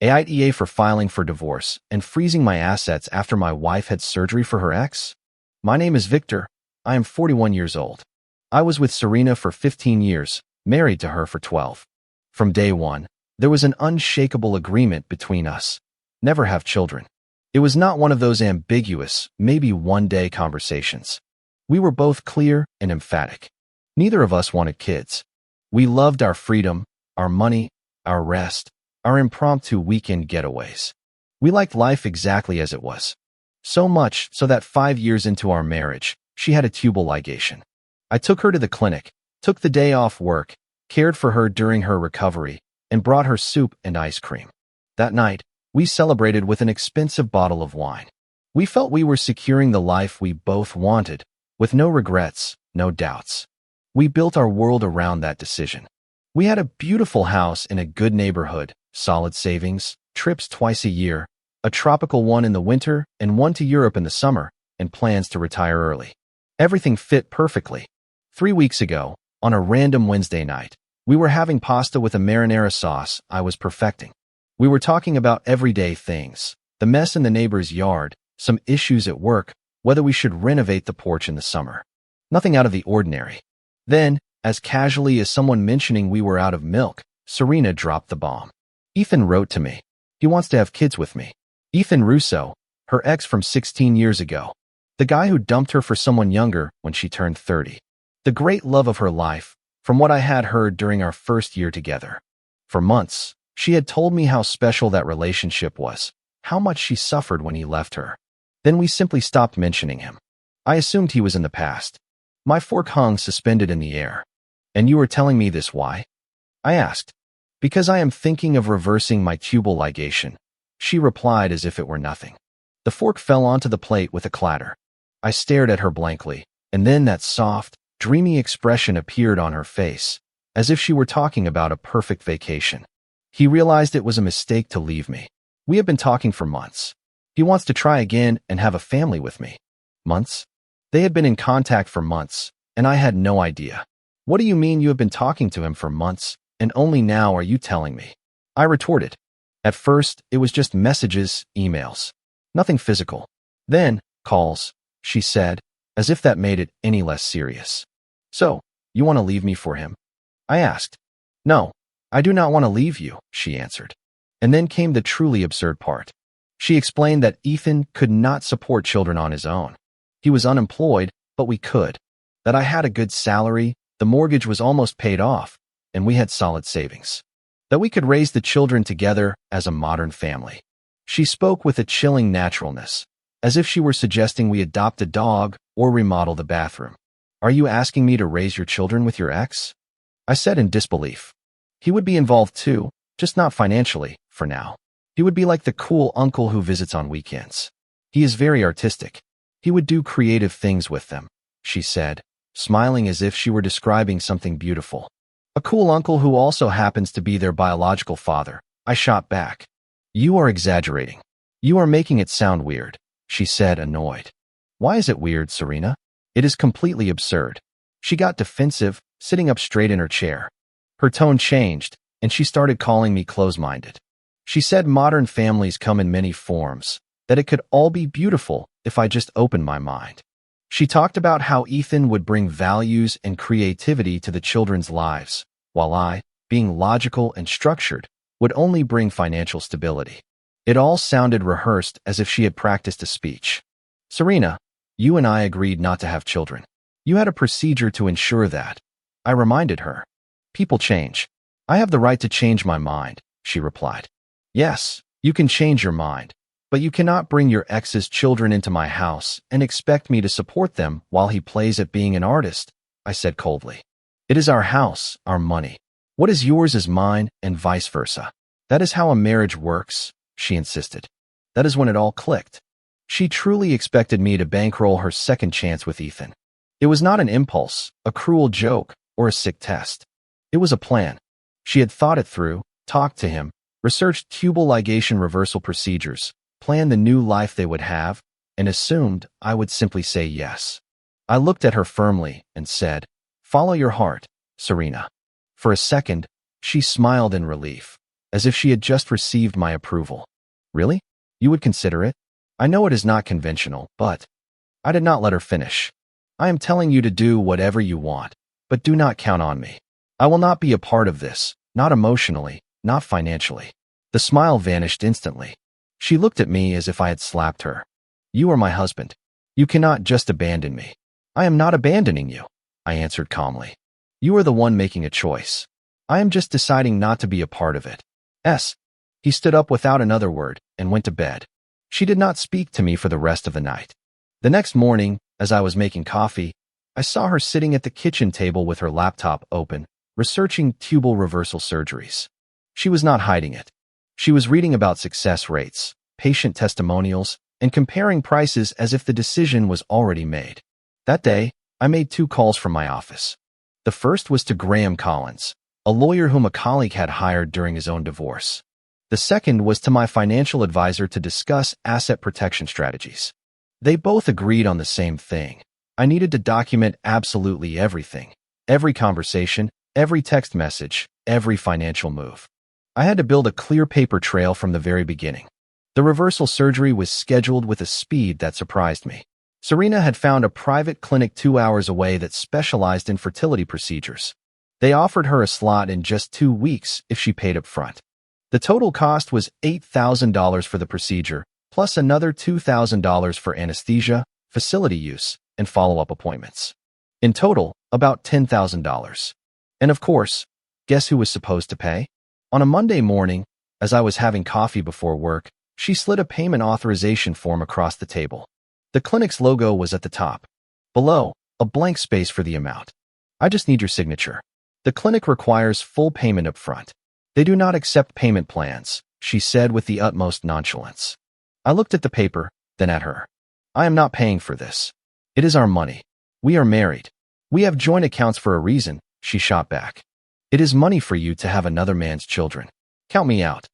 AITA for filing for divorce and freezing my assets after my wife had surgery for her ex? My name is Victor. I am 41 years old. I was with Serena for 15 years, married to her for 12. From day one, there was an unshakable agreement between us. Never have children. It was not one of those ambiguous, maybe one-day conversations. We were both clear and emphatic. Neither of us wanted kids. We loved our freedom, our money, our rest, our impromptu weekend getaways. We liked life exactly as it was. So much so that 5 years into our marriage, she had a tubal ligation. I took her to the clinic, took the day off work, cared for her during her recovery, and brought her soup and ice cream. That night, we celebrated with an expensive bottle of wine. We felt we were securing the life we both wanted, with no regrets, no doubts. We built our world around that decision. We had a beautiful house in a good neighborhood, solid savings, trips twice a year, a tropical one in the winter and one to Europe in the summer, and plans to retire early. Everything fit perfectly. 3 weeks ago, on a random Wednesday night, we were having pasta with a marinara sauce I was perfecting. We were talking about everyday things, the mess in the neighbor's yard, some issues at work, whether we should renovate the porch in the summer. Nothing out of the ordinary. Then, as casually as someone mentioning we were out of milk, Serena dropped the bomb. Ethan wrote to me. He wants to have kids with me. Ethan Russo, her ex from 16 years ago. The guy who dumped her for someone younger when she turned 30. The great love of her life, from what I had heard during our first year together. For months, she had told me how special that relationship was, how much she suffered when he left her. Then we simply stopped mentioning him. I assumed he was in the past. My fork hung suspended in the air. And you were telling me this why? I asked. Because I am thinking of reversing my tubal ligation. She replied as if it were nothing. The fork fell onto the plate with a clatter. I stared at her blankly, and then that soft, dreamy expression appeared on her face, as if she were talking about a perfect vacation. He realized it was a mistake to leave me. We have been talking for months. He wants to try again and have a family with me. Months? They had been in contact for months, and I had no idea. What do you mean you have been talking to him for months, and only now are you telling me? I retorted. At first, it was just messages, emails. Nothing physical. Then, calls, she said, as if that made it any less serious. So, you want to leave me for him? I asked. No, I do not want to leave you, she answered. And then came the truly absurd part. She explained that Ethan could not support children on his own. He was unemployed, but we could. That I had a good salary, the mortgage was almost paid off, and we had solid savings. That we could raise the children together as a modern family. She spoke with a chilling naturalness, as if she were suggesting we adopt a dog or remodel the bathroom. Are you asking me to raise your children with your ex? I said in disbelief. He would be involved too, just not financially, for now. He would be like the cool uncle who visits on weekends. He is very artistic. He would do creative things with them, she said, smiling as if she were describing something beautiful. A cool uncle who also happens to be their biological father, I shot back. You are exaggerating. You are making it sound weird, she said, annoyed. Why is it weird, Serena? It is completely absurd. She got defensive, sitting up straight in her chair. Her tone changed, and she started calling me close-minded. She said modern families come in many forms, that it could all be beautiful if I just opened my mind. She talked about how Ethan would bring values and creativity to the children's lives, while I, being logical and structured, would only bring financial stability. It all sounded rehearsed as if she had practiced a speech. Serena, you and I agreed not to have children. You had a procedure to ensure that. I reminded her. People change. I have the right to change my mind, she replied. Yes, you can change your mind, but you cannot bring your ex's children into my house and expect me to support them while he plays at being an artist, I said coldly. It is our house, our money. What is yours is mine, and vice versa. That is how a marriage works, she insisted. That is when it all clicked. She truly expected me to bankroll her second chance with Ethan. It was not an impulse, a cruel joke, or a sick test. It was a plan. She had thought it through, talked to him, researched tubal ligation reversal procedures, planned the new life they would have, and assumed I would simply say yes. I looked at her firmly and said, "Follow your heart, Serena." For a second, she smiled in relief. as if she had just received my approval. Really? You would consider it? I know it is not conventional, but I did not let her finish. I am telling you to do whatever you want, but do not count on me. I will not be a part of this, not emotionally, not financially. The smile vanished instantly. She looked at me as if I had slapped her. You are my husband. You cannot just abandon me. I am not abandoning you, I answered calmly. You are the one making a choice. I am just deciding not to be a part of it. He stood up without another word and went to bed. She did not speak to me for the rest of the night. The next morning, as I was making coffee, I saw her sitting at the kitchen table with her laptop open, researching tubal reversal surgeries. She was not hiding it. She was reading about success rates, patient testimonials, and comparing prices as if the decision was already made. That day, I made 2 calls from my office. The first was to Graham Collins, a lawyer whom a colleague had hired during his own divorce. The second was to my financial advisor to discuss asset protection strategies. They both agreed on the same thing. I needed to document absolutely everything, every conversation, every text message, every financial move. I had to build a clear paper trail from the very beginning. The reversal surgery was scheduled with a speed that surprised me. Serena had found a private clinic 2 hours away that specialized in fertility procedures. They offered her a slot in just 2 weeks if she paid up front. The total cost was $8,000 for the procedure, plus another $2,000 for anesthesia, facility use, and follow-up appointments. In total, about $10,000. And of course, guess who was supposed to pay? On a Monday morning, as I was having coffee before work, she slid a payment authorization form across the table. The clinic's logo was at the top. Below, a blank space for the amount. I just need your signature. The clinic requires full payment up front. They do not accept payment plans, she said with the utmost nonchalance. I looked at the paper, then at her. I am not paying for this. It is our money. We are married. We have joint accounts for a reason, she shot back. It is money for you to have another man's children. Count me out.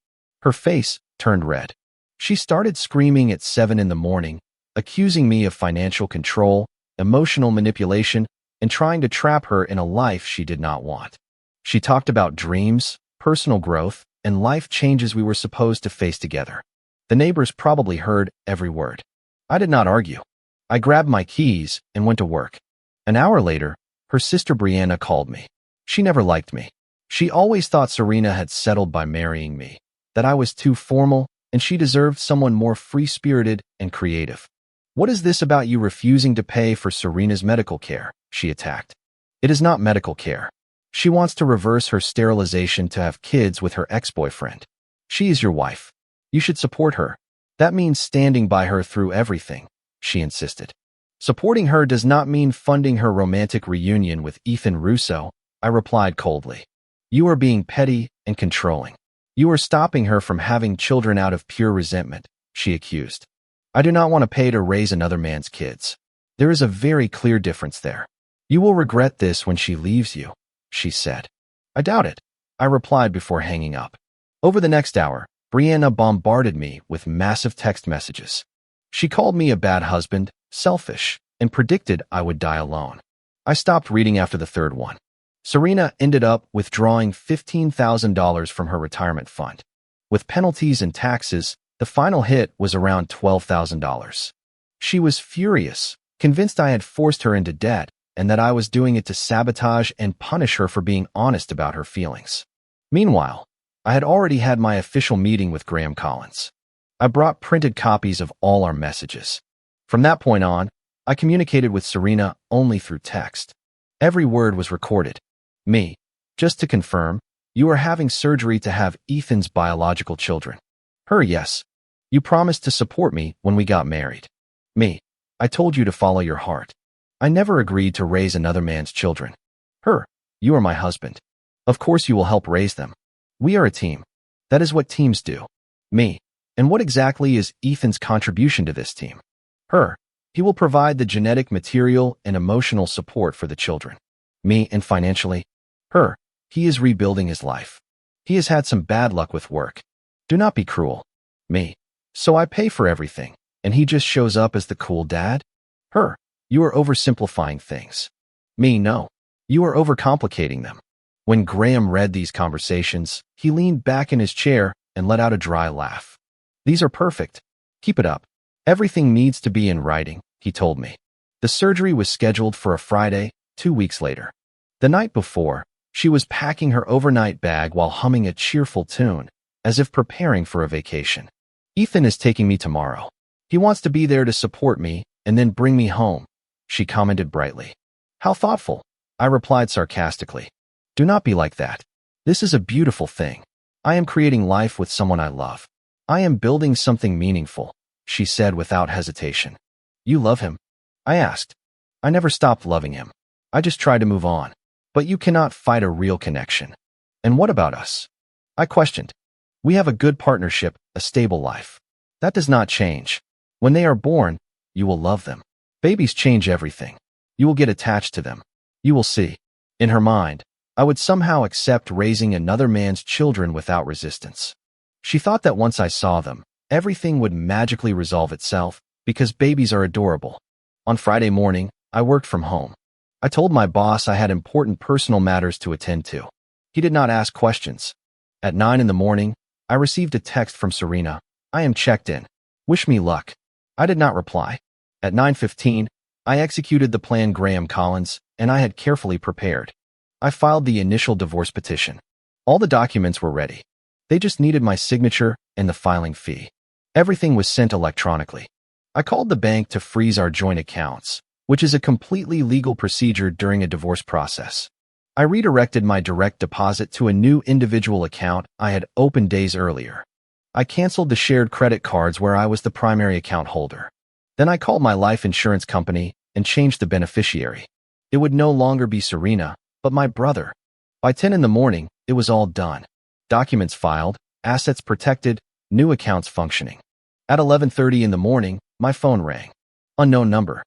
Her face turned red. She started screaming at 7 in the morning, accusing me of financial control, emotional manipulation, and trying to trap her in a life she did not want. She talked about dreams, personal growth, and life changes we were supposed to face together. The neighbors probably heard every word. I did not argue. I grabbed my keys and went to work. An hour later, her sister Brianna called me. She never liked me. She always thought Serena had settled by marrying me, that I was too formal, and she deserved someone more free-spirited and creative. What is this about you refusing to pay for Serena's medical care? She attacked. It is not medical care. She wants to reverse her sterilization to have kids with her ex-boyfriend. She is your wife. You should support her. That means standing by her through everything, she insisted. Supporting her does not mean funding her romantic reunion with Ethan Russo, I replied coldly. You are being petty and controlling. You are stopping her from having children out of pure resentment, she accused. I do not want to pay to raise another man's kids. There is a very clear difference there. You will regret this when she leaves you, she said. I doubt it, I replied before hanging up. Over the next hour, Brianna bombarded me with massive text messages. She called me a bad husband, selfish, and predicted I would die alone. I stopped reading after the third one. Serena ended up withdrawing $15,000 from her retirement fund. With penalties and taxes, the final hit was around $12,000. She was furious, convinced I had forced her into debt and that I was doing it to sabotage and punish her for being honest about her feelings. Meanwhile, I had already had my official meeting with Graham Collins. I brought printed copies of all our messages. From that point on, I communicated with Serena only through text. Every word was recorded. Me, just to confirm, you are having surgery to have Ethan's biological children. Her, yes. You promised to support me when we got married. Me, I told you to follow your heart. I never agreed to raise another man's children. Her, you are my husband. Of course you will help raise them. We are a team. That is what teams do. Me, and what exactly is Ethan's contribution to this team? Her, he will provide the genetic material and emotional support for the children. Me, and financially? Her, he is rebuilding his life. He has had some bad luck with work. Do not be cruel. Me, so I pay for everything, and he just shows up as the cool dad? Her, you are oversimplifying things. Me, no. You are overcomplicating them. When Graham read these conversations, he leaned back in his chair and let out a dry laugh. These are perfect. Keep it up. Everything needs to be in writing, he told me. The surgery was scheduled for a Friday, 2 weeks later. The night before, she was packing her overnight bag while humming a cheerful tune, as if preparing for a vacation. Ethan is taking me tomorrow. He wants to be there to support me and then bring me home, she commented brightly. How thoughtful, I replied sarcastically. Do not be like that. This is a beautiful thing. I am creating life with someone I love. I am building something meaningful, she said without hesitation. You love him? I asked. I never stopped loving him. I just tried to move on. But you cannot fight a real connection. And what about us? I questioned. We have a good partnership, a stable life. That does not change. When they are born, you will love them. Babies change everything. You will get attached to them. You will see. In her mind, I would somehow accept raising another man's children without resistance. She thought that once I saw them, everything would magically resolve itself because babies are adorable. On Friday morning, I worked from home. I told my boss I had important personal matters to attend to. He did not ask questions. At 9 in the morning, I received a text from Serena. I am checked in. Wish me luck. I did not reply. At 9:15, I executed the plan Graham Collins, and I had carefully prepared. I filed the initial divorce petition. All the documents were ready. They just needed my signature and the filing fee. Everything was sent electronically. I called the bank to freeze our joint accounts, which is a completely legal procedure during a divorce process. I redirected my direct deposit to a new individual account I had opened days earlier. I canceled the shared credit cards where I was the primary account holder. Then I called my life insurance company and changed the beneficiary. It would no longer be Serena, but my brother. By 10 in the morning, it was all done. Documents filed, assets protected, new accounts functioning. At 11:30 in the morning, my phone rang. Unknown number.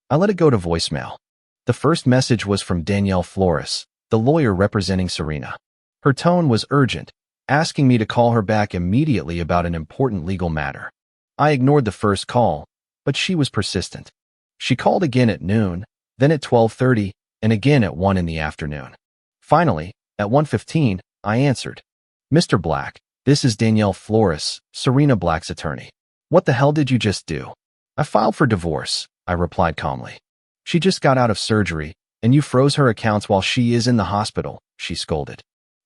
I let it go to voicemail. The first message was from Danielle Flores, the lawyer representing Serena. Her tone was urgent, asking me to call her back immediately about an important legal matter. I ignored the first call, but she was persistent. She called again at noon, then at 12:30, and again at 1 in the afternoon. Finally, at 1:15, I answered. Mr. Black, this is Danielle Flores, Serena Black's attorney. What the hell did you just do? I filed for divorce, I replied calmly. She just got out of surgery, and you froze her accounts while she is in the hospital, she scolded.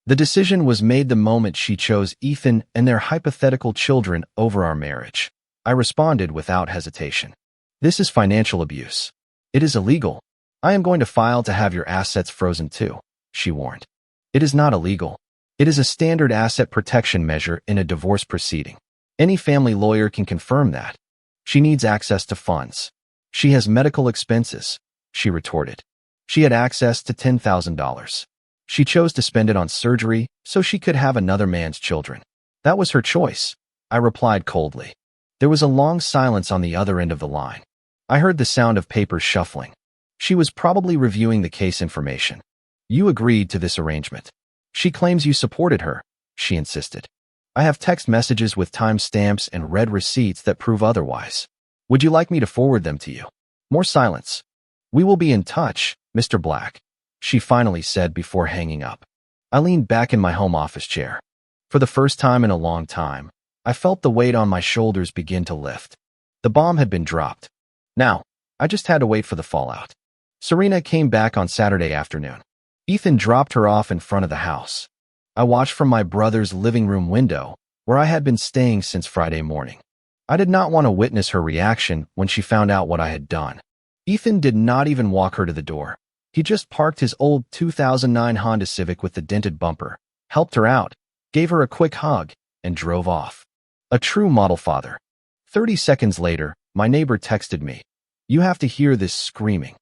The decision was made the moment she chose Ethan and their hypothetical children over our marriage. I responded without hesitation. This is financial abuse. It is illegal. I am going to file to have your assets frozen too, she warned. It is not illegal. It is a standard asset protection measure in a divorce proceeding. Any family lawyer can confirm that. She needs access to funds. She has medical expenses, she retorted. She had access to $10,000. She chose to spend it on surgery so she could have another man's children. That was her choice, I replied coldly. There was a long silence on the other end of the line. I heard the sound of papers shuffling. She was probably reviewing the case information. You agreed to this arrangement. She claims you supported her, she insisted. I have text messages with timestamps and red receipts that prove otherwise. Would you like me to forward them to you? More silence. We will be in touch, Mr. Black, she finally said before hanging up. I leaned back in my home office chair. For the first time in a long time, I felt the weight on my shoulders begin to lift. The bomb had been dropped. Now, I just had to wait for the fallout. Serena came back on Saturday afternoon. Ethan dropped her off in front of the house. I watched from my brother's living room window, where I had been staying since Friday morning. I did not want to witness her reaction when she found out what I had done. Ethan did not even walk her to the door. He just parked his old 2009 Honda Civic with the dented bumper, helped her out, gave her a quick hug, and drove off. A true model father. 30 seconds later, my neighbor texted me. You have to hear this screaming.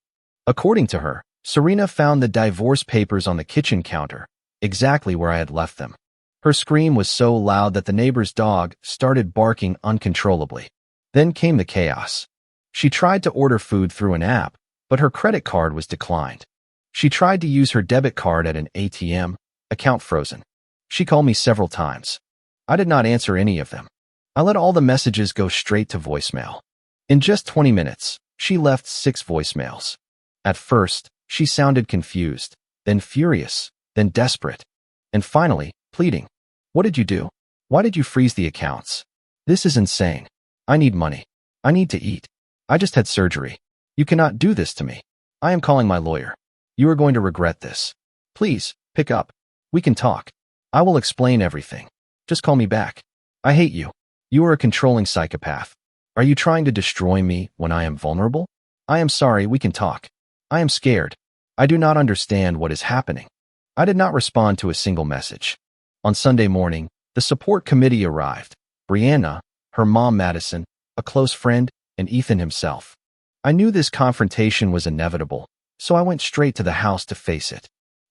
According to her, Serena found the divorce papers on the kitchen counter, exactly where I had left them. Her scream was so loud that the neighbor's dog started barking uncontrollably. Then came the chaos. She tried to order food through an app, but her credit card was declined. She tried to use her debit card at an ATM, account frozen. She called me several times. I did not answer any of them. I let all the messages go straight to voicemail. In just 20 minutes, she left 6 voicemails. At first, she sounded confused, then furious. then desperate, and finally, pleading. What did you do? Why did you freeze the accounts? This is insane. I need money. I need to eat. I just had surgery. You cannot do this to me. I am calling my lawyer. You are going to regret this. Please, pick up. We can talk. I will explain everything. Just call me back. I hate you. You are a controlling psychopath. Are you trying to destroy me when I am vulnerable? I am sorry, we can talk. I am scared. I do not understand what is happening. I did not respond to a single message. On Sunday morning, the support committee arrived. Brianna, her mom Madison, a close friend, and Ethan himself. I knew this confrontation was inevitable, so I went straight to the house to face it.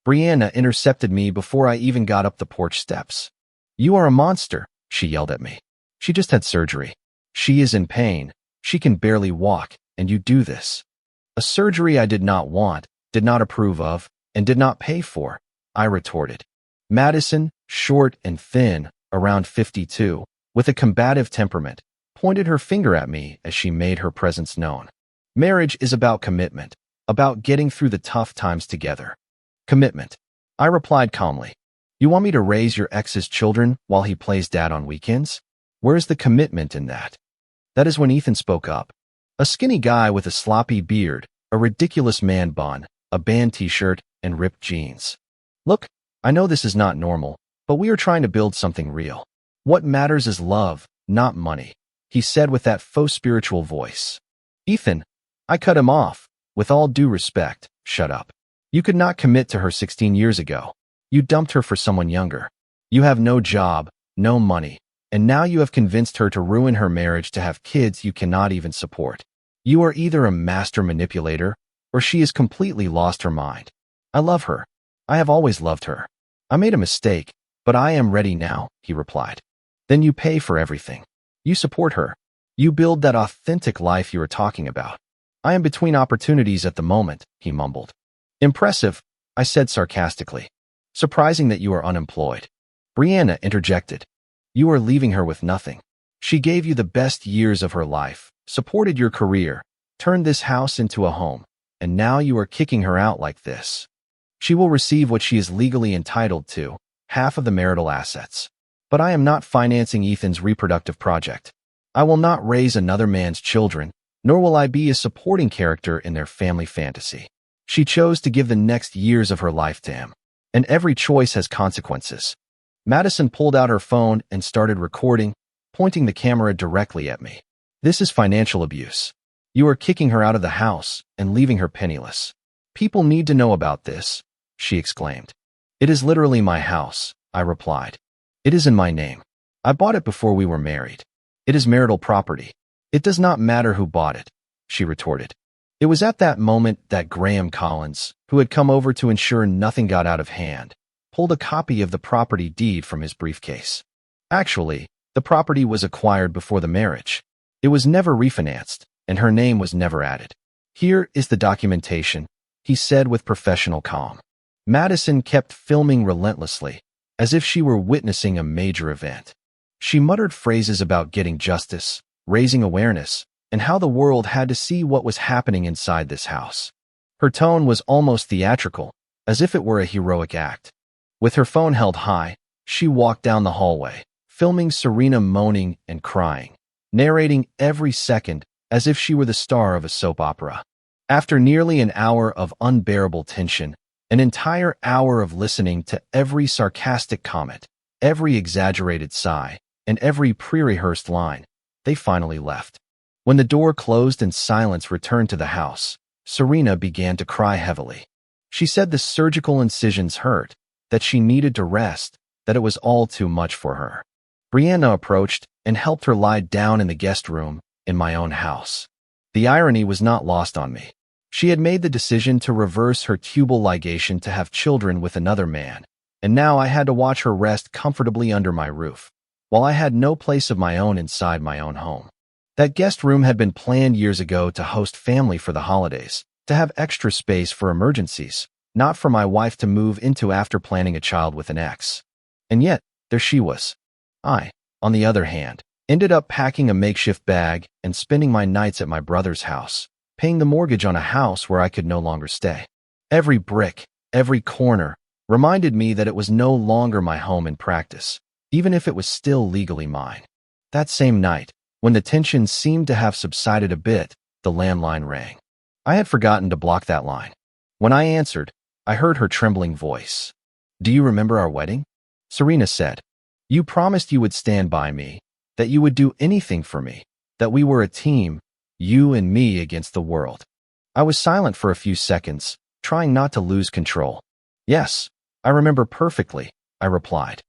Brianna intercepted me before I even got up the porch steps. You are a monster, she yelled at me. She just had surgery. She is in pain. She can barely walk, and you do this. A surgery I did not want, did not approve of, and did not pay for, I retorted. Madison, short and thin, around 52, with a combative temperament, pointed her finger at me as she made her presence known. Marriage is about commitment, about getting through the tough times together. Commitment. I replied calmly. You want me to raise your ex's children while he plays dad on weekends? Where's the commitment in that? That is when Ethan spoke up. A skinny guy with a sloppy beard, a ridiculous man bun, a band t-shirt, and ripped jeans. Look, I know this is not normal, but we are trying to build something real. What matters is love, not money, he said with that faux spiritual voice. Ethan, I cut him off. With all due respect, shut up. You could not commit to her 16 years ago. You dumped her for someone younger. You have no job, no money, and now you have convinced her to ruin her marriage to have kids you cannot even support. You are either a master manipulator, or she has completely lost her mind. I love her. I have always loved her. I made a mistake, but I am ready now, he replied. Then you pay for everything. You support her. You build that authentic life you are talking about. I am between opportunities at the moment, he mumbled. Impressive, I said sarcastically. Surprising that you are unemployed. Brianna interjected. You are leaving her with nothing. She gave you the best years of her life, supported your career, turned this house into a home, and now you are kicking her out like this. She will receive what she is legally entitled to, half of the marital assets. But I am not financing Ethan's reproductive project. I will not raise another man's children, nor will I be a supporting character in their family fantasy. She chose to give the next years of her life to him, and every choice has consequences. Madison pulled out her phone and started recording, pointing the camera directly at me. This is financial abuse. You are kicking her out of the house and leaving her penniless. People need to know about this, she exclaimed. It is literally my house, I replied. It is in my name. I bought it before we were married. It is marital property. It does not matter who bought it, she retorted. It was at that moment that Graham Collins, who had come over to ensure nothing got out of hand, pulled a copy of the property deed from his briefcase. Actually, the property was acquired before the marriage. It was never refinanced, and her name was never added. Here is the documentation, he said with professional calm. Madison kept filming relentlessly, as if she were witnessing a major event. She muttered phrases about getting justice, raising awareness, and how the world had to see what was happening inside this house. Her tone was almost theatrical, as if it were a heroic act. With her phone held high, she walked down the hallway, filming Serena moaning and crying, narrating every second as if she were the star of a soap opera. After nearly an hour of unbearable tension, an entire hour of listening to every sarcastic comment, every exaggerated sigh, and every pre-rehearsed line, they finally left. When the door closed and silence returned to the house, Serena began to cry heavily. She said the surgical incisions hurt, that she needed to rest, that it was all too much for her. Brianna approached and helped her lie down in the guest room in my own house. The irony was not lost on me. She had made the decision to reverse her tubal ligation to have children with another man, and now I had to watch her rest comfortably under my roof, while I had no place of my own inside my own home. That guest room had been planned years ago to host family for the holidays, to have extra space for emergencies, not for my wife to move into after planning a child with an ex. And yet, there she was. I, on the other hand, ended up packing a makeshift bag and spending my nights at my brother's house, paying the mortgage on a house where I could no longer stay. Every brick, every corner, reminded me that it was no longer my home in practice, even if it was still legally mine. That same night, when the tension seemed to have subsided a bit, the landline rang. I had forgotten to block that line. When I answered, I heard her trembling voice. "Do you remember our wedding?" Serena said. "You promised you would stand by me, that you would do anything for me, that we were a team, you and me against the world." I was silent for a few seconds, trying not to lose control. "Yes, I remember perfectly," I replied.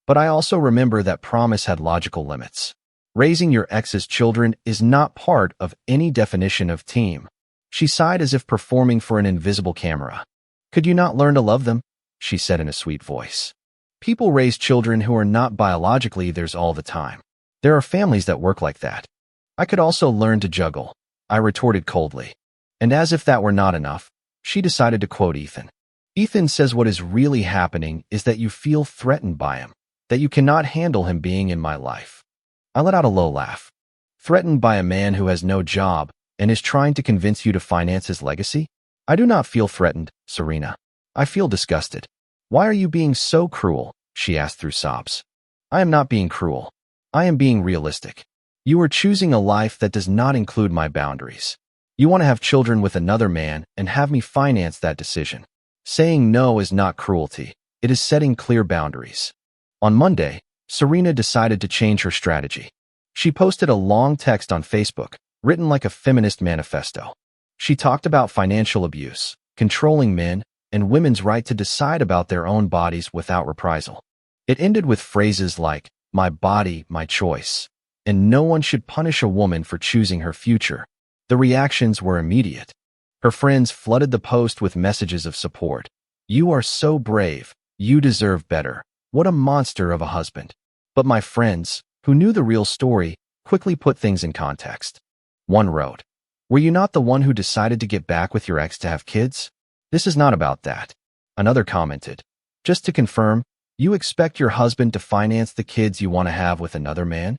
"But I also remember that promise had logical limits. Raising your ex's children is not part of any definition of team." She sighed as if performing for an invisible camera. "Could you not learn to love them?" she said in a sweet voice. "People raise children who are not biologically theirs all the time. There are families that work like that." "I could also learn to juggle," I retorted coldly. And as if that were not enough, she decided to quote Ethan. "Ethan says what is really happening is that you feel threatened by him, that you cannot handle him being in my life." I let out a low laugh. "Threatened by a man who has no job and is trying to convince you to finance his legacy? I do not feel threatened, Serena. I feel disgusted." "Why are you being so cruel?" she asked through sobs. "I am not being cruel. I am being realistic. You are choosing a life that does not include my boundaries. You want to have children with another man and have me finance that decision. Saying no is not cruelty. It is setting clear boundaries." On Monday, Serena decided to change her strategy. She posted a long text on Facebook, written like a feminist manifesto. She talked about financial abuse, controlling men, and women's right to decide about their own bodies without reprisal. It ended with phrases like, "My body, my choice," and "No one should punish a woman for choosing her future." The reactions were immediate. Her friends flooded the post with messages of support. "You are so brave. You deserve better. What a monster of a husband." But my friends, who knew the real story, quickly put things in context. One wrote, "Were you not the one who decided to get back with your ex to have kids? This is not about that." Another commented, "Just to confirm, you expect your husband to finance the kids you want to have with another man?"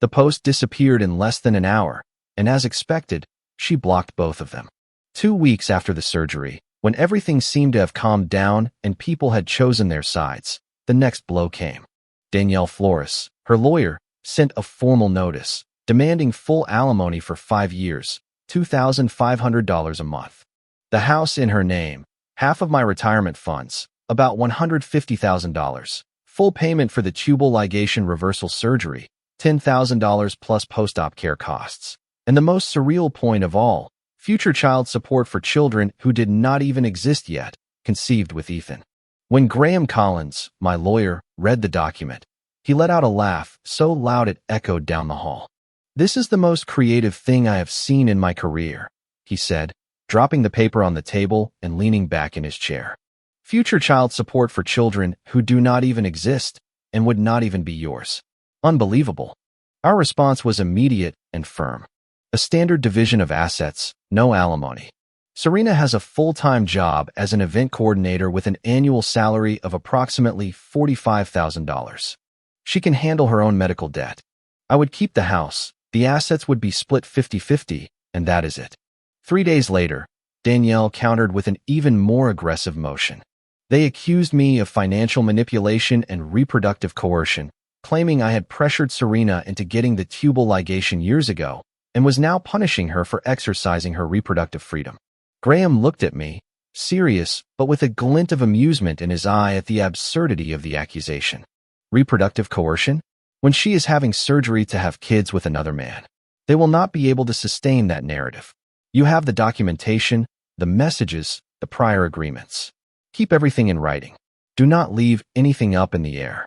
The post disappeared in less than an hour, and as expected, she blocked both of them. 2 weeks after the surgery, when everything seemed to have calmed down and people had chosen their sides, the next blow came. Danielle Flores, her lawyer, sent a formal notice, demanding full alimony for 5 years, $2,500 a month. The house in her name, half of my retirement funds, about $150,000, full payment for the tubal ligation reversal surgery, $10,000 plus post-op care costs. And the most surreal point of all, future child support for children who did not even exist yet, conceived with Ethan. When Graham Collins, my lawyer, read the document, he let out a laugh so loud it echoed down the hall. "This is the most creative thing I have seen in my career," he said, dropping the paper on the table and leaning back in his chair. "Future child support for children who do not even exist and would not even be yours. Unbelievable." Our response was immediate and firm. A standard division of assets, no alimony. Serena has a full-time job as an event coordinator with an annual salary of approximately $45,000. She can handle her own medical debt. I would keep the house, the assets would be split 50-50, and that is it. 3 days later, Danielle countered with an even more aggressive motion. They accused me of financial manipulation and reproductive coercion, claiming I had pressured Serena into getting the tubal ligation years ago and was now punishing her for exercising her reproductive freedom. Graham looked at me, serious but with a glint of amusement in his eye at the absurdity of the accusation. Reproductive coercion? When she is having surgery to have kids with another man. They will not be able to sustain that narrative. You have the documentation, the messages, the prior agreements. Keep everything in writing. Do not leave anything up in the air.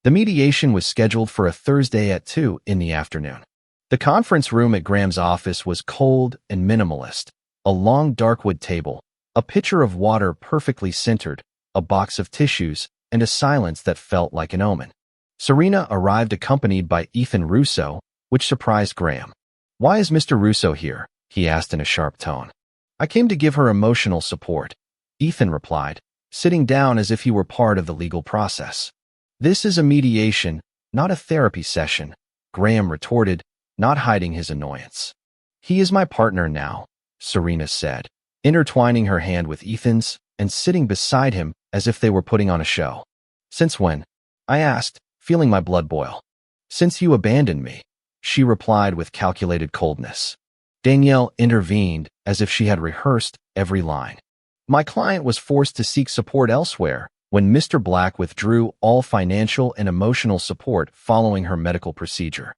The mediation was scheduled for a Thursday at 2 in the afternoon. The conference room at Graham's office was cold and minimalist. A long dark wood table, a pitcher of water perfectly centered, a box of tissues, and a silence that felt like an omen. Serena arrived accompanied by Ethan Russo, which surprised Graham. "Why is Mr. Russo here?" he asked in a sharp tone. "I came to give her emotional support," Ethan replied, sitting down as if he were part of the legal process. "This is a mediation, not a therapy session," Graham retorted, not hiding his annoyance. "He is my partner now," Serena said, intertwining her hand with Ethan's and sitting beside him, as if they were putting on a show. "Since when?" I asked, feeling my blood boil. "Since you abandoned me," she replied with calculated coldness. Danielle intervened as if she had rehearsed every line. "My client was forced to seek support elsewhere when Mr. Black withdrew all financial and emotional support following her medical procedure.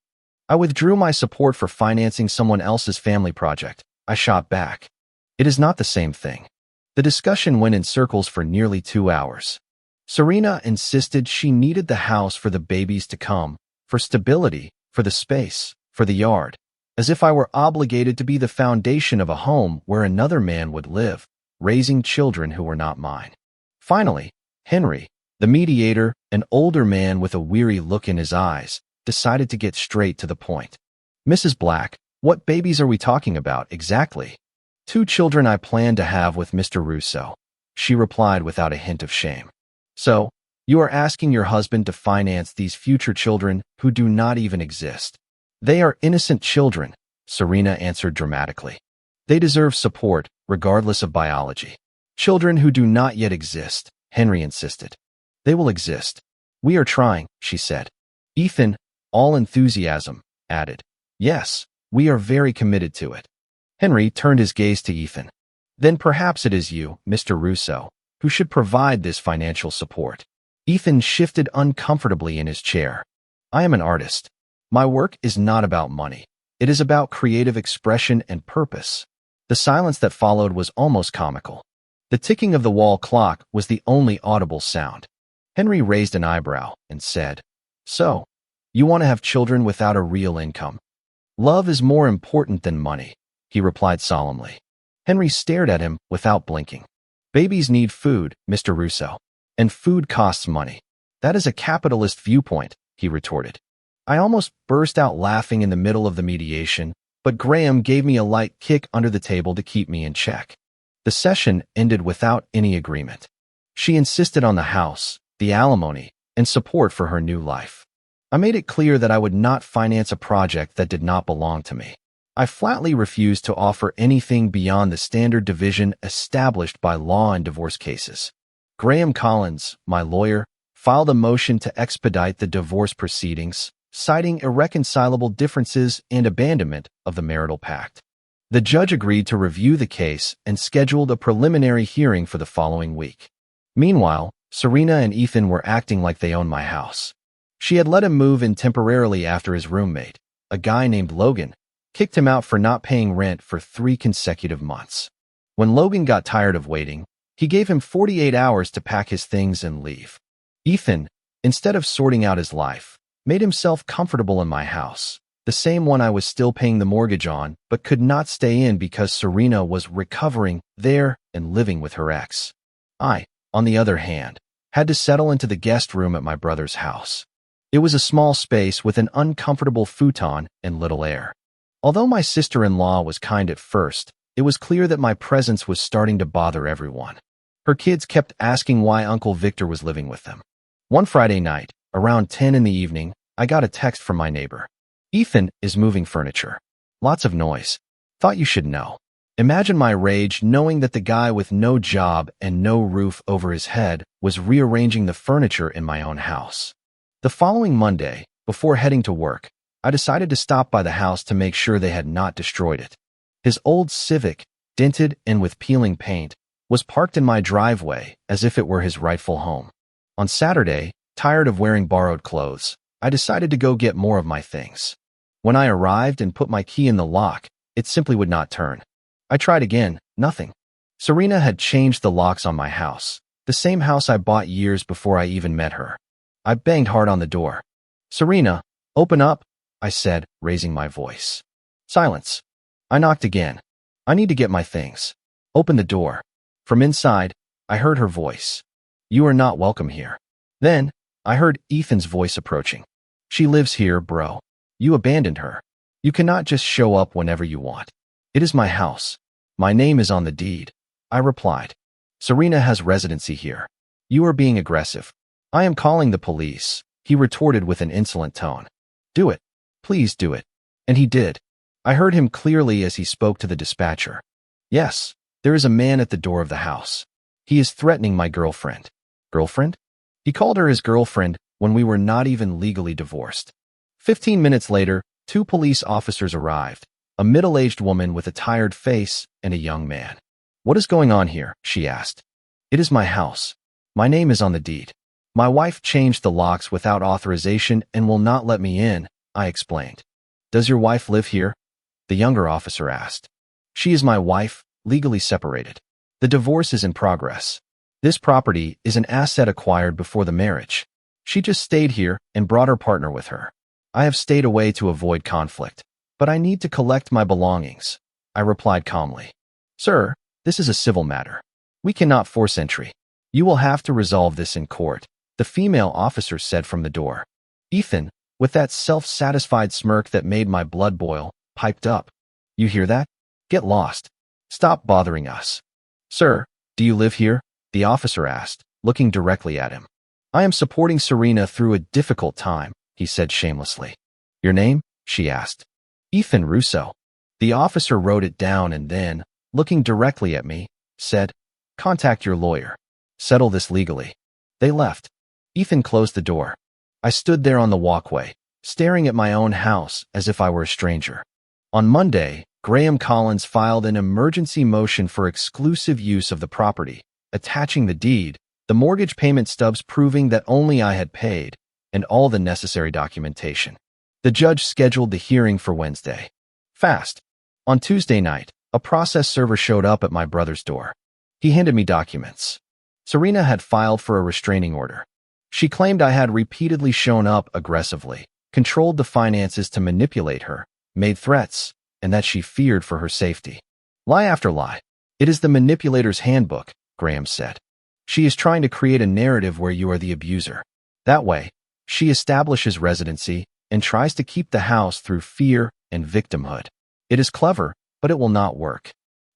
I withdrew my support for financing someone else's family project," I shot back. "It is not the same thing." The discussion went in circles for nearly 2 hours. Serena insisted she needed the house for the babies to come, for stability, for the space, for the yard, as if I were obligated to be the foundation of a home where another man would live, raising children who were not mine. Finally, Henry, the mediator, an older man with a weary look in his eyes, decided to get straight to the point. "Mrs. Black, what babies are we talking about exactly?" "2 children I plan to have with Mr. Russo," she replied without a hint of shame. "So, you are asking your husband to finance these future children who do not even exist?" "They are innocent children," Serena answered dramatically. "They deserve support, regardless of biology." "Children who do not yet exist," Henry insisted. "They will exist. We are trying," she said. Ethan, all enthusiasm, added, "Yes, we are very committed to it." Henry turned his gaze to Ethan. "Then perhaps it is you, Mr. Russo, who should provide this financial support." Ethan shifted uncomfortably in his chair. "I am an artist. My work is not about money. It is about creative expression and purpose." The silence that followed was almost comical. The ticking of the wall clock was the only audible sound. Henry raised an eyebrow and said, "So, you want to have children without a real income?" "Love is more important than money," he replied solemnly. Henry stared at him without blinking. "Babies need food, Mr. Russo, and food costs money." "That is a capitalist viewpoint," he retorted. I almost burst out laughing in the middle of the mediation, but Graham gave me a light kick under the table to keep me in check. The session ended without any agreement. She insisted on the house, the alimony, and support for her new life. I made it clear that I would not finance a project that did not belong to me. I flatly refused to offer anything beyond the standard division established by law in divorce cases. Graham Collins, my lawyer, filed a motion to expedite the divorce proceedings, citing irreconcilable differences and abandonment of the marital pact. The judge agreed to review the case and scheduled a preliminary hearing for the following week. Meanwhile, Serena and Ethan were acting like they owned my house. She had let him move in temporarily after his roommate, a guy named Logan, kicked him out for not paying rent for 3 consecutive months. When Logan got tired of waiting, he gave him 48 hours to pack his things and leave. Ethan, instead of sorting out his life, made himself comfortable in my house, the same one I was still paying the mortgage on, but could not stay in because Serena was recovering there and living with her ex. I, on the other hand, had to settle into the guest room at my brother's house. It was a small space with an uncomfortable futon and little air. Although my sister-in-law was kind at first, it was clear that my presence was starting to bother everyone. Her kids kept asking why Uncle Victor was living with them. One Friday night, around 10 in the evening, I got a text from my neighbor. "Ethan is moving furniture. Lots of noise. Thought you should know." Imagine my rage knowing that the guy with no job and no roof over his head was rearranging the furniture in my own house. The following Monday, before heading to work, I decided to stop by the house to make sure they had not destroyed it. His old Civic, dented and with peeling paint, was parked in my driveway as if it were his rightful home. On Saturday, tired of wearing borrowed clothes, I decided to go get more of my things. When I arrived and put my key in the lock, it simply would not turn. I tried again, nothing. Serena had changed the locks on my house, the same house I bought years before I even met her. I banged hard on the door. "Serena, open up," I said, raising my voice. Silence. I knocked again. "I need to get my things. Open the door." From inside, I heard her voice. "You are not welcome here." Then, I heard Ethan's voice approaching. "She lives here, bro. You abandoned her. You cannot just show up whenever you want." "It is my house. My name is on the deed," I replied. "Serena has residency here. You are being aggressive." "I am calling the police," he retorted with an insolent tone. "Do it. Please do it." And he did. I heard him clearly as he spoke to the dispatcher. "Yes, there is a man at the door of the house. He is threatening my girlfriend." Girlfriend? He called her his girlfriend when we were not even legally divorced. 15 minutes later, 2 police officers arrived, a middle-aged woman with a tired face and a young man. What is going on here? She asked. It is my house. My name is on the deed. My wife changed the locks without authorization and will not let me in, I explained. Does your wife live here? The younger officer asked. She is my wife, legally separated. The divorce is in progress. This property is an asset acquired before the marriage. She just stayed here and brought her partner with her. I have stayed away to avoid conflict, but I need to collect my belongings, I replied calmly. Sir, this is a civil matter. We cannot force entry. You will have to resolve this in court, the female officer said from the door. Ethan, with that self-satisfied smirk that made my blood boil, piped up. You hear that? Get lost. Stop bothering us. Sir, do you live here? The officer asked, looking directly at him. I am supporting Serena through a difficult time, he said shamelessly. Your name? She asked. Ethan Russo. The officer wrote it down and then, looking directly at me, said, Contact your lawyer. Settle this legally. They left. Ethan closed the door. I stood there on the walkway, staring at my own house as if I were a stranger. On Monday, Graham Collins filed an emergency motion for exclusive use of the property, attaching the deed, the mortgage payment stubs proving that only I had paid, and all the necessary documentation. The judge scheduled the hearing for Wednesday. Fast. On Tuesday night, a process server showed up at my brother's door. He handed me documents. Serena had filed for a restraining order. She claimed I had repeatedly shown up aggressively, controlled the finances to manipulate her, made threats, and that she feared for her safety. Lie after lie. It is the manipulator's handbook, Graham said. She is trying to create a narrative where you are the abuser. That way, she establishes residency and tries to keep the house through fear and victimhood. It is clever, but it will not work.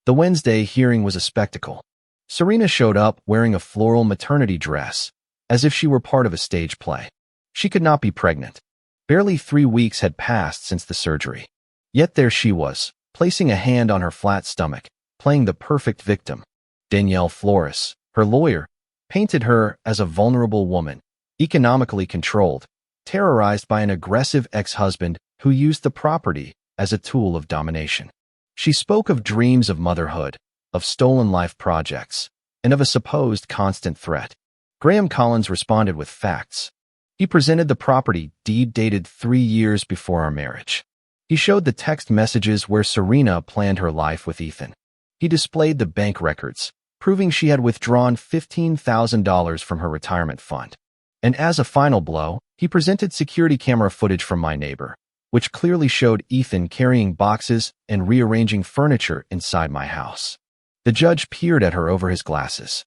The Wednesday hearing was a spectacle. Serena showed up wearing a floral maternity dress, as if she were part of a stage play. She could not be pregnant. Barely 3 weeks had passed since the surgery. Yet there she was, placing a hand on her flat stomach, playing the perfect victim. Danielle Flores, her lawyer, painted her as a vulnerable woman, economically controlled, terrorized by an aggressive ex-husband who used the property as a tool of domination. She spoke of dreams of motherhood, of stolen life projects, and of a supposed constant threat. Graham Collins responded with facts. He presented the property deed dated 3 years before our marriage. He showed the text messages where Serena planned her life with Ethan. He displayed the bank records, proving she had withdrawn $15,000 from her retirement fund. And as a final blow, he presented security camera footage from my neighbor, which clearly showed Ethan carrying boxes and rearranging furniture inside my house. The judge peered at her over his glasses.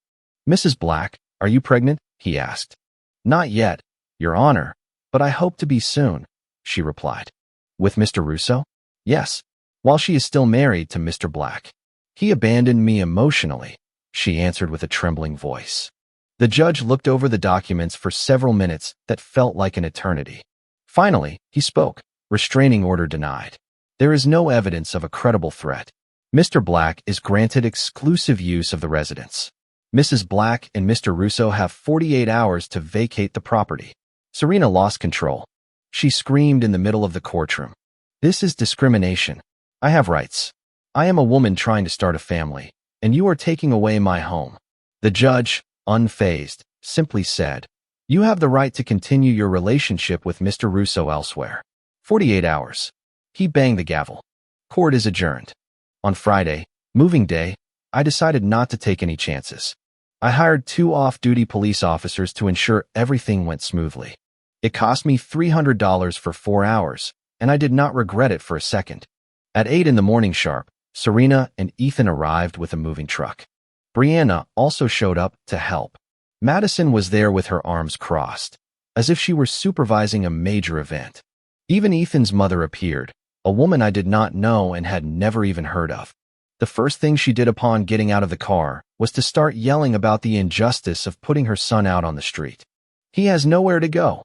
Mrs. Black, are you pregnant? He asked. Not yet, Your Honor, but I hope to be soon, she replied. With Mr. Russo? Yes, while she is still married to Mr. Black. He abandoned me emotionally, she answered with a trembling voice. The judge looked over the documents for several minutes that felt like an eternity. Finally, he spoke. Restraining order denied. There is no evidence of a credible threat. Mr. Black is granted exclusive use of the residence. Mrs. Black and Mr. Russo have 48 hours to vacate the property. Serena lost control. She screamed in the middle of the courtroom. This is discrimination. I have rights. I am a woman trying to start a family, and you are taking away my home. The judge, unfazed, simply said, You have the right to continue your relationship with Mr. Russo elsewhere. 48 hours. He banged the gavel. Court is adjourned. On Friday, moving day, I decided not to take any chances. I hired 2 off-duty police officers to ensure everything went smoothly. It cost me $300 for 4 hours, and I did not regret it for a second. At 8 in the morning sharp, Serena and Ethan arrived with a moving truck. Brianna also showed up to help. Madison was there with her arms crossed, as if she were supervising a major event. Even Ethan's mother appeared, a woman I did not know and had never even heard of. The first thing she did upon getting out of the car was to start yelling about the injustice of putting her son out on the street. He has nowhere to go,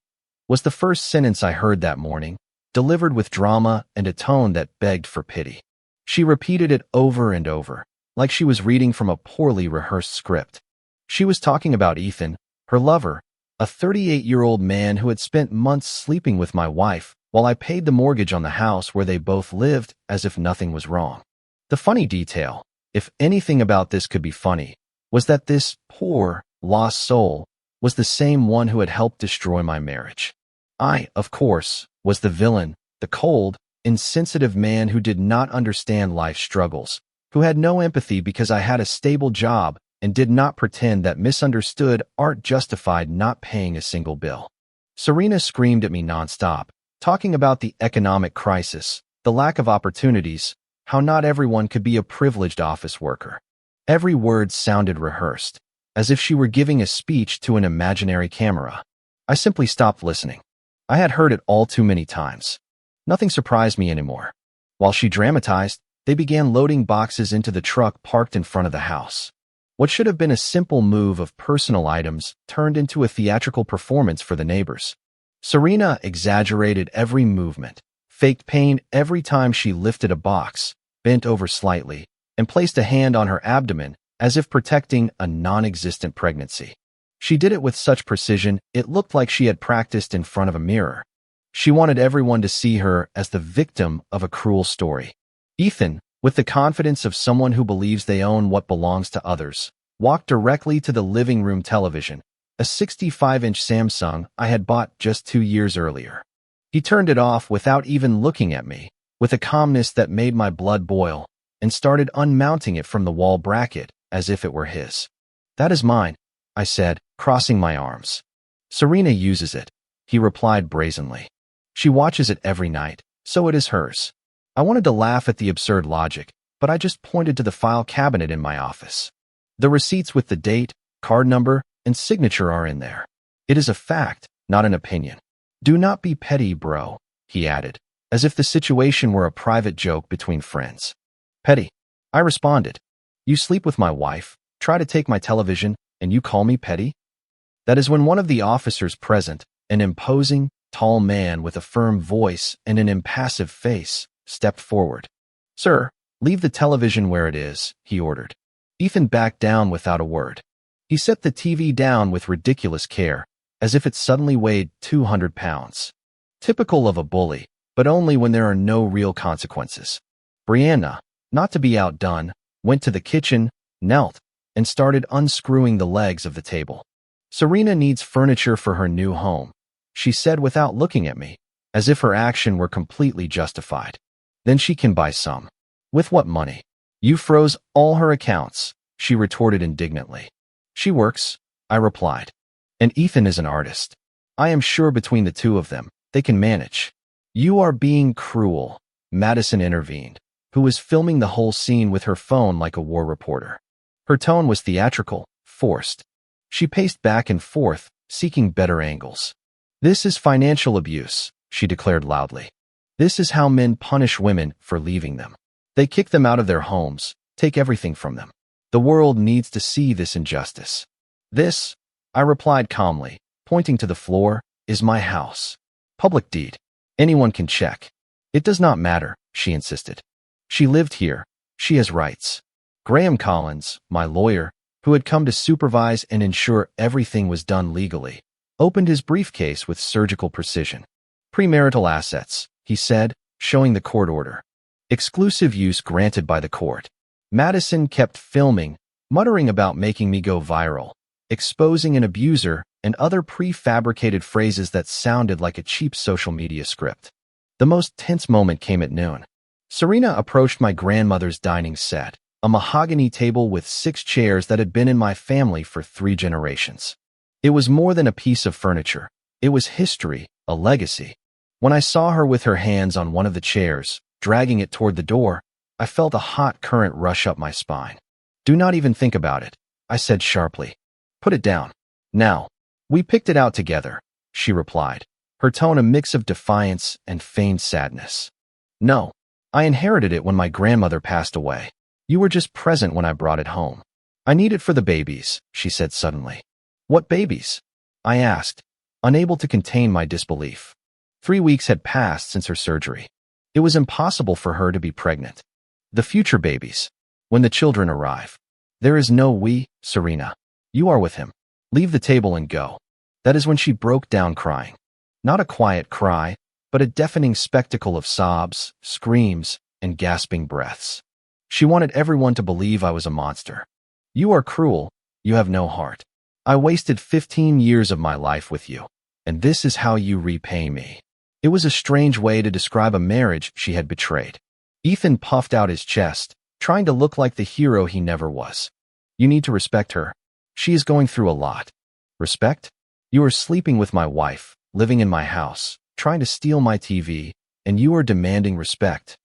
was the first sentence I heard that morning, delivered with drama and a tone that begged for pity. She repeated it over and over, like she was reading from a poorly rehearsed script. She was talking about Ethan, Her lover, a 38-year-old man who had spent months sleeping with my wife while I paid the mortgage on the house where they both lived as if nothing was wrong. The funny detail, if anything about this could be funny, was that this poor, lost soul was the same one who had helped destroy my marriage. I, of course, was the villain, the cold, insensitive man who did not understand life's struggles, who had no empathy because I had a stable job and did not pretend that misunderstood art justified not paying a single bill. Serena screamed at me nonstop, talking about the economic crisis, the lack of opportunities, how not everyone could be a privileged office worker. Every word sounded rehearsed, as if she were giving a speech to an imaginary camera. I simply stopped listening. I had heard it all too many times. Nothing surprised me anymore. While she dramatized, they began loading boxes into the truck parked in front of the house. What should have been a simple move of personal items turned into a theatrical performance for the neighbors. Serena exaggerated every movement, faked pain every time she lifted a box, bent over slightly, and placed a hand on her abdomen as if protecting a non-existent pregnancy. She did it with such precision it looked like she had practiced in front of a mirror. She wanted everyone to see her as the victim of a cruel story. Ethan, with the confidence of someone who believes they own what belongs to others, walked directly to the living room television, a 65-inch Samsung I had bought just 2 years earlier. He turned it off without even looking at me, with a calmness that made my blood boil, and started unmounting it from the wall bracket as if it were his. "That is mine," I said, crossing my arms. "Serena uses it," he replied brazenly. "She watches it every night, so it is hers." I wanted to laugh at the absurd logic, but I just pointed to the file cabinet in my office. "The receipts with the date, card number, and signature are in there. It is a fact, not an opinion." "Do not be petty, bro," he added, as if the situation were a private joke between friends. "Petty," I responded. "You sleep with my wife, try to take my television, and you call me petty?" That is when one of the officers present, an imposing, tall man with a firm voice and an impassive face, stepped forward. "Sir, leave the television where it is," he ordered. Ethan backed down without a word. He set the TV down with ridiculous care, as if it suddenly weighed 200 pounds. Typical of a bully, but only when there are no real consequences. Brianna, not to be outdone, went to the kitchen, knelt, and started unscrewing the legs of the table. "Serena needs furniture for her new home," she said without looking at me, as if her action were completely justified. "Then she can buy some." "With what money?" "You froze all her accounts," she retorted indignantly. "She works," I replied. "And Ethan is an artist. I am sure between the two of them, they can manage." "You are being cruel," Madison intervened, who was filming the whole scene with her phone like a war reporter. Her tone was theatrical, forced. She paced back and forth, seeking better angles. "This is financial abuse," she declared loudly. "This is how men punish women for leaving them. They kick them out of their homes, take everything from them. The world needs to see this injustice." "This," I replied calmly, pointing to the floor, "is my house. Public deed. Anyone can check." "It does not matter," she insisted. "She lived here. She has rights." Graham Collins, my lawyer, who had come to supervise and ensure everything was done legally, opened his briefcase with surgical precision. "Premarital assets," he said, showing the court order. "Exclusive use granted by the court." Madison kept filming, muttering about making me go viral, exposing an abuser, and other prefabricated phrases that sounded like a cheap social media script. The most tense moment came at noon. Serena approached my grandmother's dining set, a mahogany table with 6 chairs that had been in my family for 3 generations. It was more than a piece of furniture. It was history, a legacy. When I saw her with her hands on one of the chairs, dragging it toward the door, I felt a hot current rush up my spine. "Do not even think about it," I said sharply. "Put it down. Now." "We picked it out together," she replied, her tone a mix of defiance and feigned sadness. "No, I inherited it when my grandmother passed away. You were just present when I brought it home." "I need it for the babies," she said suddenly. "What babies?" I asked, unable to contain my disbelief. 3 weeks had passed since her surgery. It was impossible for her to be pregnant. "The future babies. When the children arrive." "There is no we, Serena. You are with him." Leave the table and go. That is when she broke down crying. Not a quiet cry, but a deafening spectacle of sobs, screams, and gasping breaths. She wanted everyone to believe I was a monster. You are cruel. You have no heart. I wasted 15 years of my life with you, and this is how you repay me. It was a strange way to describe a marriage she had betrayed. Ethan puffed out his chest, trying to look like the hero he never was. You need to respect her. She is going through a lot. Respect? You are sleeping with my wife, living in my house, trying to steal my TV, and you are demanding respect.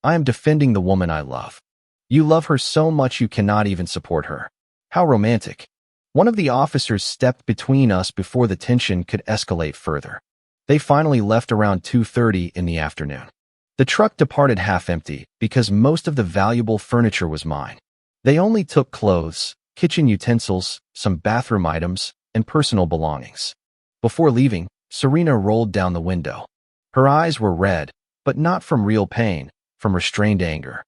I am defending the woman I love. You love her so much you cannot even support her. How romantic. One of the officers stepped between us before the tension could escalate further. They finally left around 2:30 in the afternoon. The truck departed half empty because most of the valuable furniture was mine. They only took clothes, kitchen utensils, some bathroom items, and personal belongings. Before leaving, Serena rolled down the window. Her eyes were red, but not from real pain, from restrained anger.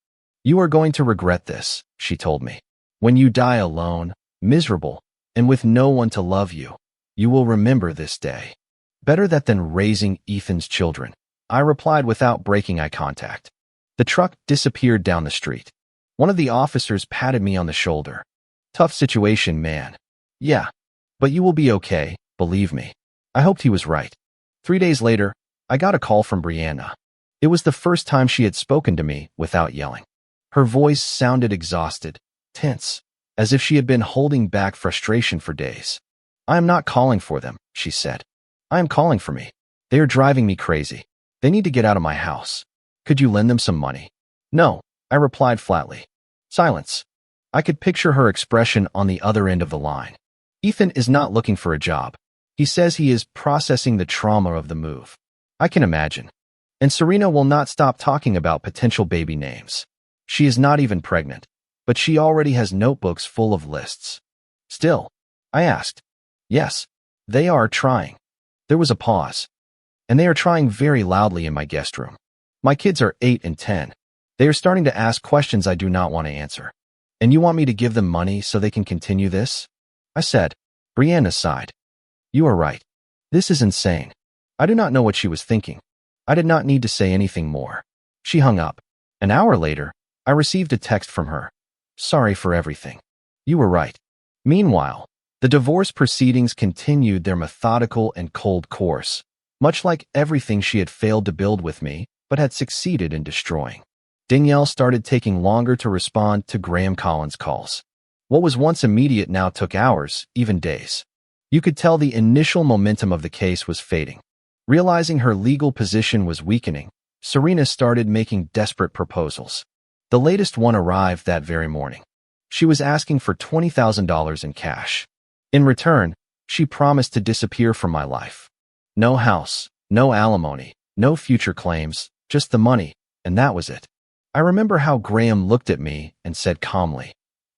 You are going to regret this, she told me. When you die alone, miserable, and with no one to love you, you will remember this day. Better that than raising Ethan's children, I replied without breaking eye contact. The truck disappeared down the street. One of the officers patted me on the shoulder. Tough situation, man. Yeah, but you will be okay, believe me. I hoped he was right. 3 days later, I got a call from Brianna. It was the first time she had spoken to me without yelling. Her voice sounded exhausted, tense, as if she had been holding back frustration for days. I am not calling for them, she said. I am calling for me. They are driving me crazy. They need to get out of my house. Could you lend them some money? No, I replied flatly. Silence. I could picture her expression on the other end of the line. Ethan is not looking for a job. He says he is processing the trauma of the move. I can imagine. And Serena will not stop talking about potential baby names. She is not even pregnant, but she already has notebooks full of lists. Still, I asked. Yes, they are trying. There was a pause. And they are trying very loudly in my guest room. My kids are 8 and 10. They are starting to ask questions I do not want to answer. And you want me to give them money so they can continue this? I said. Brianna sighed. You are right. This is insane. I do not know what she was thinking. I did not need to say anything more. She hung up. An hour later, I received a text from her. Sorry for everything. You were right. Meanwhile, the divorce proceedings continued their methodical and cold course, much like everything she had failed to build with me, but had succeeded in destroying. Danielle started taking longer to respond to Graham Collins' calls. What was once immediate now took hours, even days. You could tell the initial momentum of the case was fading. Realizing her legal position was weakening, Serena started making desperate proposals. The latest one arrived that very morning. She was asking for $20,000 in cash. In return, she promised to disappear from my life. No house, no alimony, no future claims, just the money, and that was it. I remember how Graham looked at me and said calmly,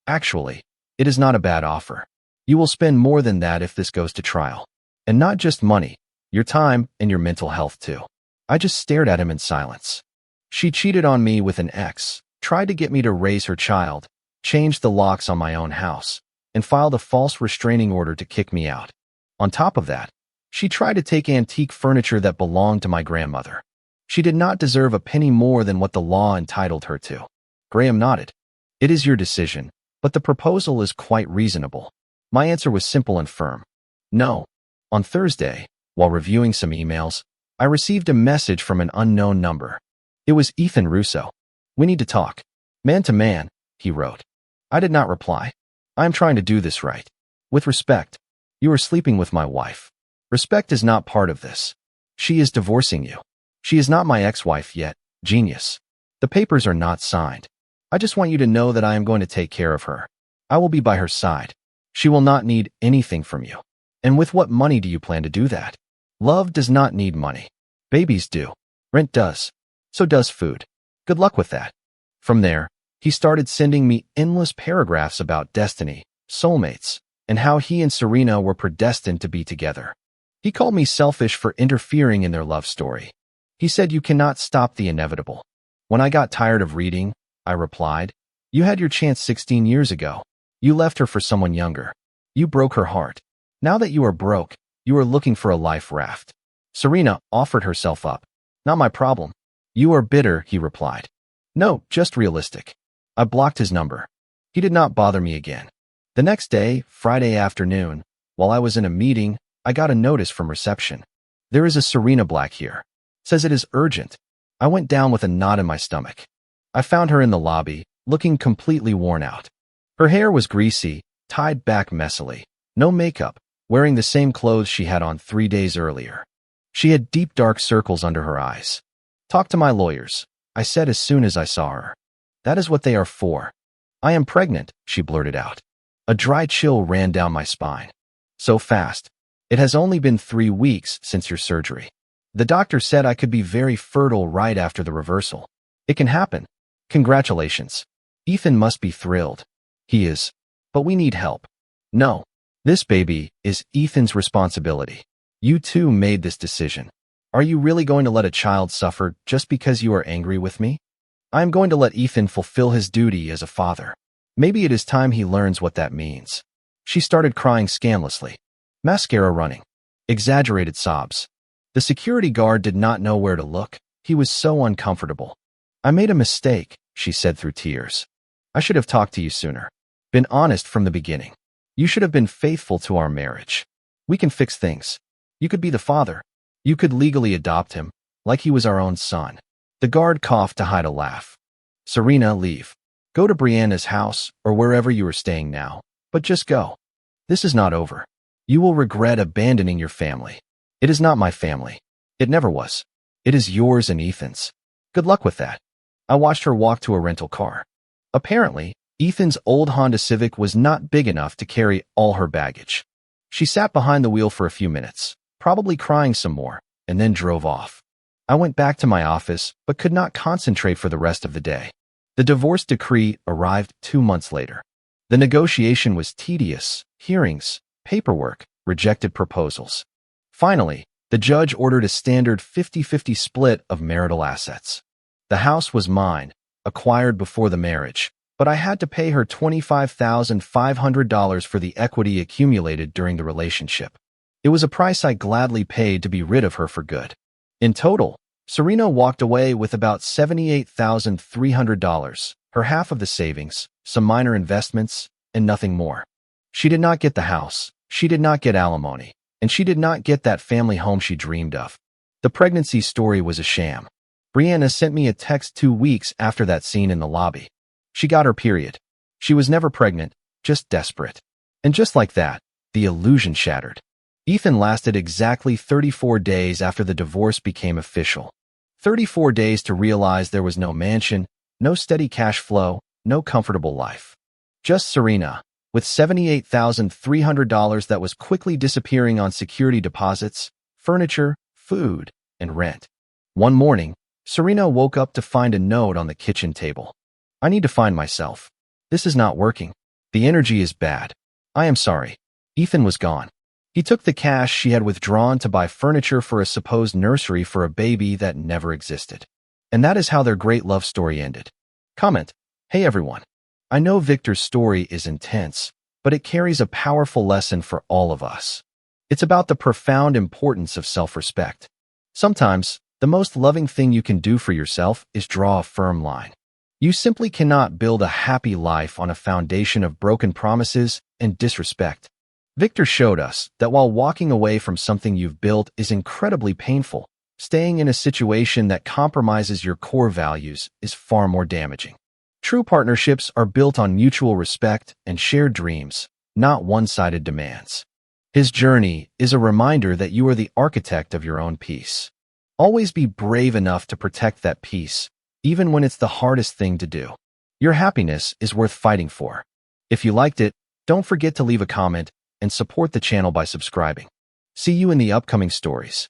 Actually, it is not a bad offer. You will spend more than that if this goes to trial. And not just money, your time and your mental health too. I just stared at him in silence. She cheated on me with an ex, tried to get me to raise her child, changed the locks on my own house, and filed a false restraining order to kick me out. On top of that, she tried to take antique furniture that belonged to my grandmother. She did not deserve a penny more than what the law entitled her to. Graham nodded. It is your decision, but the proposal is quite reasonable. My answer was simple and firm. No. On Thursday, while reviewing some emails, I received a message from an unknown number. It was Ethan Russo. We need to talk. Man to man, he wrote. I did not reply. I am trying to do this right. With respect, you are sleeping with my wife. Respect is not part of this. She is divorcing you. She is not my ex-wife yet, genius. The papers are not signed. I just want you to know that I am going to take care of her. I will be by her side. She will not need anything from you. And with what money do you plan to do that? Love does not need money. Babies do. Rent does. So does food. Good luck with that. From there, he started sending me endless paragraphs about destiny, soulmates, and how he and Serena were predestined to be together. He called me selfish for interfering in their love story. He said you cannot stop the inevitable. When I got tired of reading, I replied, You had your chance 16 years ago. You left her for someone younger. You broke her heart. Now that you are broke, you are looking for a life raft. Serena offered herself up. Not my problem. You are bitter, he replied. No, just realistic. I blocked his number. He did not bother me again. The next day, Friday afternoon, while I was in a meeting, I got a notice from reception. There is a Serena Black here. Says it is urgent. I went down with a knot in my stomach. I found her in the lobby, looking completely worn out. Her hair was greasy, tied back messily. No makeup, wearing the same clothes she had on 3 days earlier. She had deep dark circles under her eyes. Talk to my lawyers, I said as soon as I saw her. That is what they are for. I am pregnant, she blurted out. A dry chill ran down my spine. So fast. It has only been 3 weeks since your surgery. The doctor said I could be very fertile right after the reversal. It can happen. Congratulations. Ethan must be thrilled. He is. But we need help. No. This baby is Ethan's responsibility. You too made this decision. Are you really going to let a child suffer just because you are angry with me? I am going to let Ethan fulfill his duty as a father. Maybe it is time he learns what that means. She started crying scandalously. Mascara running. Exaggerated sobs. The security guard did not know where to look. He was so uncomfortable. I made a mistake, she said through tears. I should have talked to you sooner. Been honest from the beginning. You should have been faithful to our marriage. We can fix things. You could be the father. You could legally adopt him, like he was our own son. The guard coughed to hide a laugh. Serena, leave. Go to Brianna's house or wherever you are staying now, but just go. This is not over. You will regret abandoning your family. It is not my family. It never was. It is yours and Ethan's. Good luck with that. I watched her walk to a rental car. Apparently, Ethan's old Honda Civic was not big enough to carry all her baggage. She sat behind the wheel for a few minutes, probably crying some more, and then drove off. I went back to my office, but could not concentrate for the rest of the day. The divorce decree arrived 2 months later. The negotiation was tedious, hearings, paperwork, rejected proposals. Finally, the judge ordered a standard 50-50 split of marital assets. The house was mine, acquired before the marriage, but I had to pay her $25,500 for the equity accumulated during the relationship. It was a price I gladly paid to be rid of her for good. In total, Serena walked away with about $78,300, her half of the savings, some minor investments, and nothing more. She did not get the house, she did not get alimony, and she did not get that family home she dreamed of. The pregnancy story was a sham. Brianna sent me a text 2 weeks after that scene in the lobby. She got her period. She was never pregnant, just desperate. And just like that, the illusion shattered. Ethan lasted exactly 34 days after the divorce became official. 34 days to realize there was no mansion, no steady cash flow, no comfortable life. Just Serena, with $78,300 that was quickly disappearing on security deposits, furniture, food, and rent. One morning, Serena woke up to find a note on the kitchen table. I need to find myself. This is not working. The energy is bad. I am sorry. Ethan was gone. He took the cash she had withdrawn to buy furniture for a supposed nursery for a baby that never existed. And that is how their great love story ended. Comment. Hey everyone. I know Victor's story is intense, but it carries a powerful lesson for all of us. It's about the profound importance of self-respect. Sometimes, the most loving thing you can do for yourself is draw a firm line. You simply cannot build a happy life on a foundation of broken promises and disrespect. Victor showed us that while walking away from something you've built is incredibly painful, staying in a situation that compromises your core values is far more damaging. True partnerships are built on mutual respect and shared dreams, not one-sided demands. His journey is a reminder that you are the architect of your own peace. Always be brave enough to protect that peace, even when it's the hardest thing to do. Your happiness is worth fighting for. If you liked it, don't forget to leave a comment and support the channel by subscribing. See you in the upcoming stories.